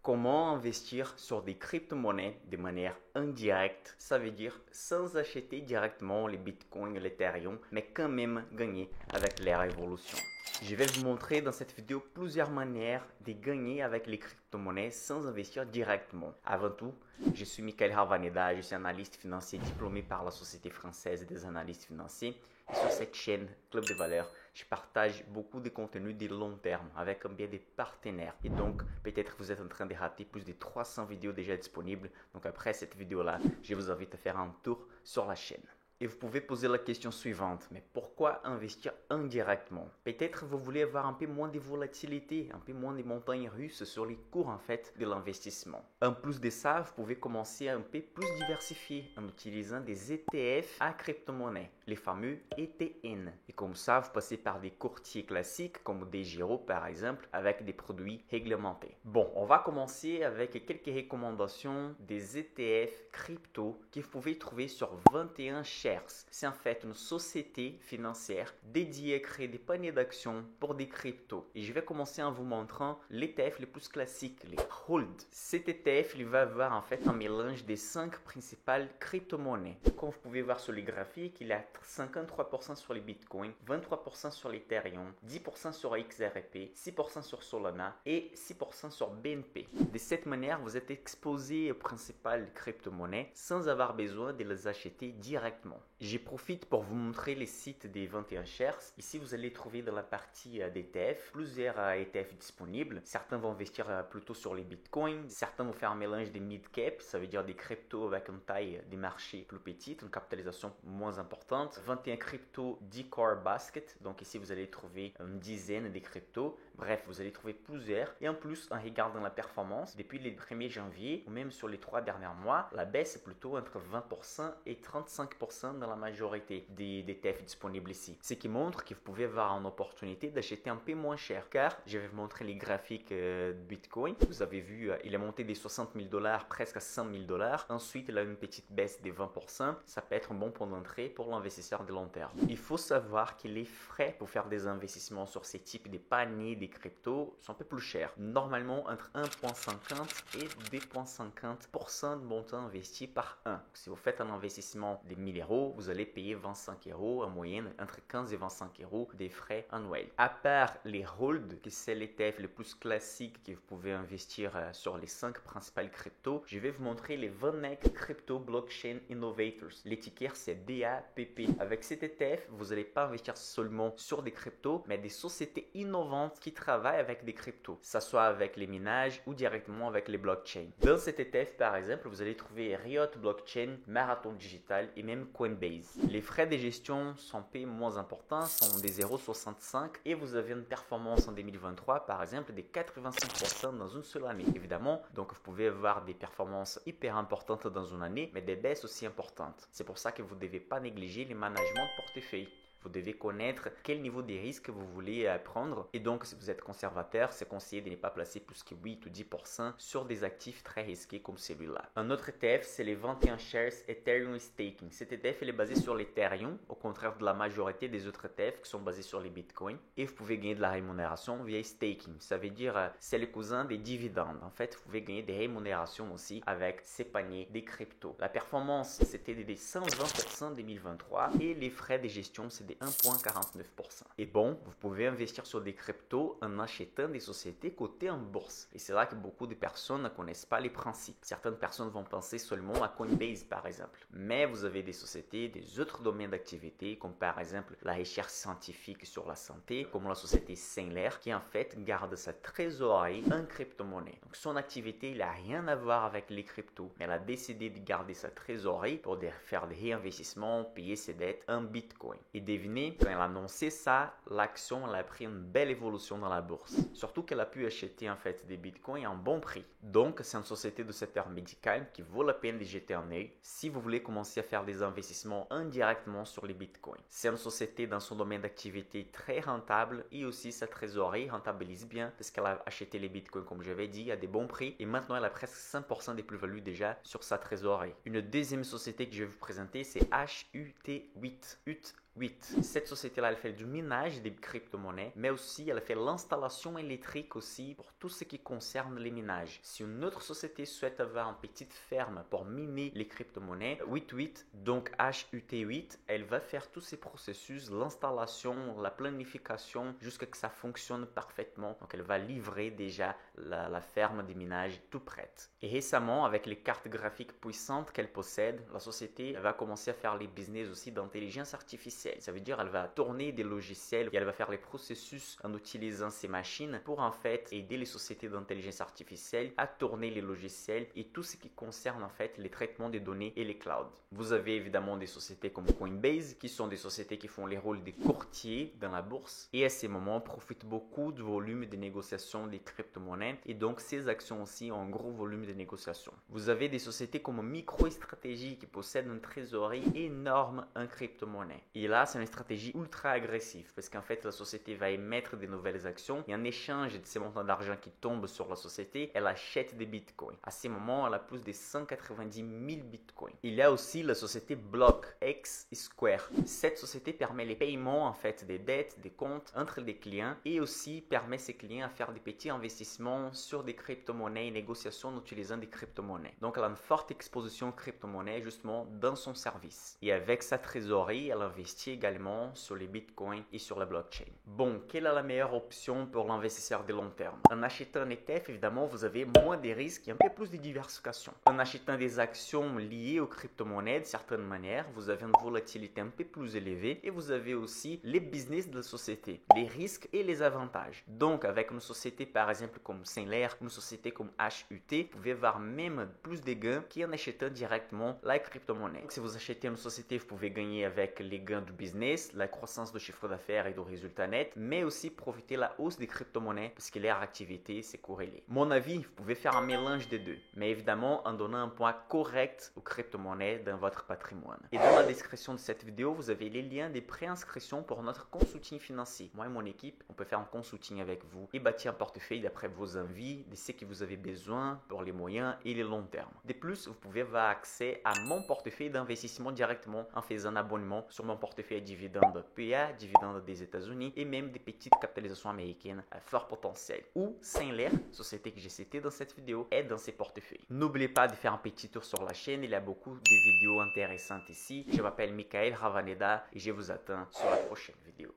Comment investir sur des crypto-monnaies de manière indirecte, ça veut dire sans acheter directement les bitcoins et l'Ethereum, mais quand même gagner avec leur évolution. Je vais vous montrer dans cette vidéo plusieurs manières de gagner avec les crypto-monnaies sans investir directement. Avant tout, je suis Michael Ravaneda, je suis analyste financier diplômé par la Société française des analystes financiers. Et sur cette chaîne Club de Valeurs, je partage beaucoup de contenus de long terme avec un biais de partenaires. Et donc, peut-être vous êtes en train de rater plus de 300 vidéos déjà disponibles. Donc après cette vidéo-là, je vous invite à faire un tour sur la chaîne. Et vous pouvez poser la question suivante, mais pourquoi investir indirectement? Peut-être vous voulez avoir un peu moins de volatilité, un peu moins de montagnes russes sur les cours en fait de l'investissement. En plus de ça, vous pouvez commencer un peu plus diversifié en utilisant des ETF à crypto-monnaies, les fameux ETN. Et comme ça, vous passez par des courtiers classiques comme DEGIRO par exemple, avec des produits réglementés. Bon, on va commencer avec quelques recommandations des ETF crypto que vous pouvez trouver sur 21 Shares. C'est en fait une société financière dédiée à créer des paniers d'actions pour des cryptos. Et je vais commencer en vous montrant l'ETF le plus classique, les HOLD. Cet ETF, il va avoir en fait un mélange des 5 principales crypto-monnaies. Comme vous pouvez voir sur les graphiques, il y a 53% sur les bitcoins, 23% sur l'Ethereum, 10% sur XRP, 6% sur Solana et 6% sur BNP. De cette manière, vous êtes exposé aux principales crypto-monnaies sans avoir besoin de les acheter directement. J'y profite pour vous montrer les sites des 21 Shares. Ici, vous allez trouver dans la partie d'ETF plusieurs ETF disponibles. Certains vont investir plutôt sur les bitcoins. Certains vont faire un mélange des mid-cap, ça veut dire des cryptos avec une taille des marchés plus petite, une capitalisation moins importante. 21 cryptos D-Core Basket. Donc ici, vous allez trouver une dizaine de cryptos. Bref, vous allez trouver plusieurs. Et en plus, en regardant la performance, depuis le 1er janvier, ou même sur les 3 derniers mois, la baisse est plutôt entre 20% et 35% dans la majorité des ETF disponibles ici. Ce qui montre que vous pouvez avoir une opportunité d'acheter un peu moins cher. Car, je vais vous montrer les graphiques de Bitcoin. Vous avez vu, il est monté des 60 000 $ presque à 100 000 $. Ensuite, il a une petite baisse de 20%. Ça peut être un bon point d'entrée pour l'investisseur de long terme. Il faut savoir que les frais pour faire des investissements sur ces types de paniers des cryptos sont un peu plus chers. Normalement, entre 1,50 et 2,50% de montant investi par an. Si vous faites un investissement de 1000 €, vous allez payer 25 € en moyenne, entre 15 et 25 € des frais annuels. À part les HOLD, qui c'est l'ETF le plus classique que vous pouvez investir sur les 5 principales cryptos, je vais vous montrer les VanEck Crypto Blockchain Innovators. L'étiquette c'est BAPP. Avec cet ETF, vous n'allez pas investir seulement sur des cryptos, mais des sociétés innovantes qui travaillent avec des cryptos, que ce soit avec les minages ou directement avec les blockchains. Dans cet ETF, par exemple, vous allez trouver Riot Blockchain, Marathon Digital et même Coinbase. Les frais de gestion sont payés moins importants, sont des 0,65 et vous avez une performance en 2023, par exemple, de 85% dans une seule année. Évidemment, donc vous pouvez avoir des performances hyper importantes dans une année, mais des baisses aussi importantes. C'est pour ça que vous ne devez pas négliger les managements de portefeuille. Vous devez connaître quel niveau de risque vous voulez prendre. Et donc, si vous êtes conservateur, c'est conseillé de ne pas placer plus que 8 ou 10% sur des actifs très risqués comme celui-là. Un autre ETF, c'est les 21 Shares Ethereum Staking. Cet ETF, il est basé sur l'Ethereum, au contraire de la majorité des autres ETF qui sont basés sur les Bitcoins. Et vous pouvez gagner de la rémunération via staking. Ça veut dire, c'est le cousin des dividendes. En fait, vous pouvez gagner des rémunérations aussi avec ces paniers des cryptos. La performance, c'était de 120% en 2023 et les frais de gestion, c'est de 1,49%. Et bon, vous pouvez investir sur des cryptos en achetant des sociétés cotées en bourse. Et c'est là que beaucoup de personnes ne connaissent pas les principes. Certaines personnes vont penser seulement à Coinbase par exemple. Mais vous avez des sociétés, des autres domaines d'activité, comme par exemple la recherche scientifique sur la santé, comme la société Singler, qui en fait garde sa trésorerie en crypto-monnaie. Donc son activité, il n'a rien à voir avec les cryptos, mais elle a décidé de garder sa trésorerie pour faire des réinvestissements, payer ses dettes en Bitcoin. Et devinez, quand elle a annoncé ça, l'action a pris une belle évolution dans la bourse. Surtout qu'elle a pu acheter en fait des bitcoins à un bon prix. Donc, c'est une société de secteur médical qui vaut la peine de jeter un œil si vous voulez commencer à faire des investissements indirectement sur les bitcoins. C'est une société dans son domaine d'activité très rentable et aussi sa trésorerie rentabilise bien parce qu'elle a acheté les bitcoins comme j'avais dit à des bons prix et maintenant elle a presque 5% des plus-values déjà sur sa trésorerie. Une deuxième société que je vais vous présenter, c'est HUT8. 8. Cette société-là, elle fait du minage des crypto-monnaies, mais aussi elle fait l'installation électrique aussi pour tout ce qui concerne les minages. Si une autre société souhaite avoir une petite ferme pour miner les crypto-monnaies, 88, donc HUT8, elle va faire tous ces processus, l'installation, la planification, jusqu'à ce que ça fonctionne parfaitement. Donc elle va livrer déjà la ferme des minages tout prête. Et récemment, avec les cartes graphiques puissantes qu'elle possède, la société va commencer à faire les business aussi d'intelligence artificielle. Ça veut dire qu'elle va tourner des logiciels et elle va faire les processus en utilisant ces machines pour en fait aider les sociétés d'intelligence artificielle à tourner les logiciels et tout ce qui concerne en fait les traitements des données et les clouds. Vous avez évidemment des sociétés comme Coinbase qui sont des sociétés qui font les rôles des courtiers dans la bourse et à ces moments profitent beaucoup du volume des négociations des crypto-monnaies et donc ces actions aussi ont un gros volume de négociations. Vous avez des sociétés comme MicroStrategy qui possèdent une trésorerie énorme en crypto-monnaie. Et là, c'est une stratégie ultra agressive parce qu'en fait, la société va émettre des nouvelles actions et en échange de ces montants d'argent qui tombent sur la société, elle achète des bitcoins. À ces moments, elle a plus de 190 000 bitcoins. Il y a aussi la société BlockX Square. Cette société permet les paiements en fait des dettes, des comptes entre les clients et aussi permet ses clients à faire des petits investissements sur des crypto-monnaies et négociations en utilisant des crypto-monnaies. Donc, elle a une forte exposition crypto-monnaies justement dans son service. Et avec sa trésorerie, elle investit également sur les bitcoins et sur la blockchain. Bon, quelle est la meilleure option pour l'investisseur de long terme? En achetant un ETF, évidemment, vous avez moins de risques et un peu plus de diversification. En achetant des actions liées aux crypto-monnaies, de certaines manières, vous avez une volatilité un peu plus élevée et vous avez aussi les business de la société, les risques et les avantages. Donc, avec une société par exemple comme Saint-Lair, une société comme HUT, vous pouvez avoir même plus de gains qu'en achetant directement la crypto-monnaie. Si vous achetez une société, vous pouvez gagner avec les gains du business, la croissance du chiffre d'affaires et du résultat net, mais aussi profiter de la hausse des crypto-monnaies parce que leur activité c'est corrélé. Mon avis, vous pouvez faire un mélange des deux, mais évidemment en donnant un poids correct aux crypto-monnaies dans votre patrimoine. Et dans la description de cette vidéo, vous avez les liens des préinscriptions pour notre consulting financier. Moi et mon équipe, on peut faire un consulting avec vous et bâtir un portefeuille d'après vos envies, de ce que vous avez besoin pour les moyens et les longs termes. De plus, vous pouvez avoir accès à mon portefeuille d'investissement directement en faisant un abonnement sur mon portefeuille à dividendes PA, dividendes des États-Unis et même des petites capitalisations américaines à fort potentiel. Ou Saint-Lair, société que j'ai citée dans cette vidéo, est dans ces portefeuilles. N'oubliez pas de faire un petit tour sur la chaîne, il y a beaucoup de vidéos intéressantes ici. Je m'appelle Michael Ravaneda et je vous attends sur la prochaine vidéo.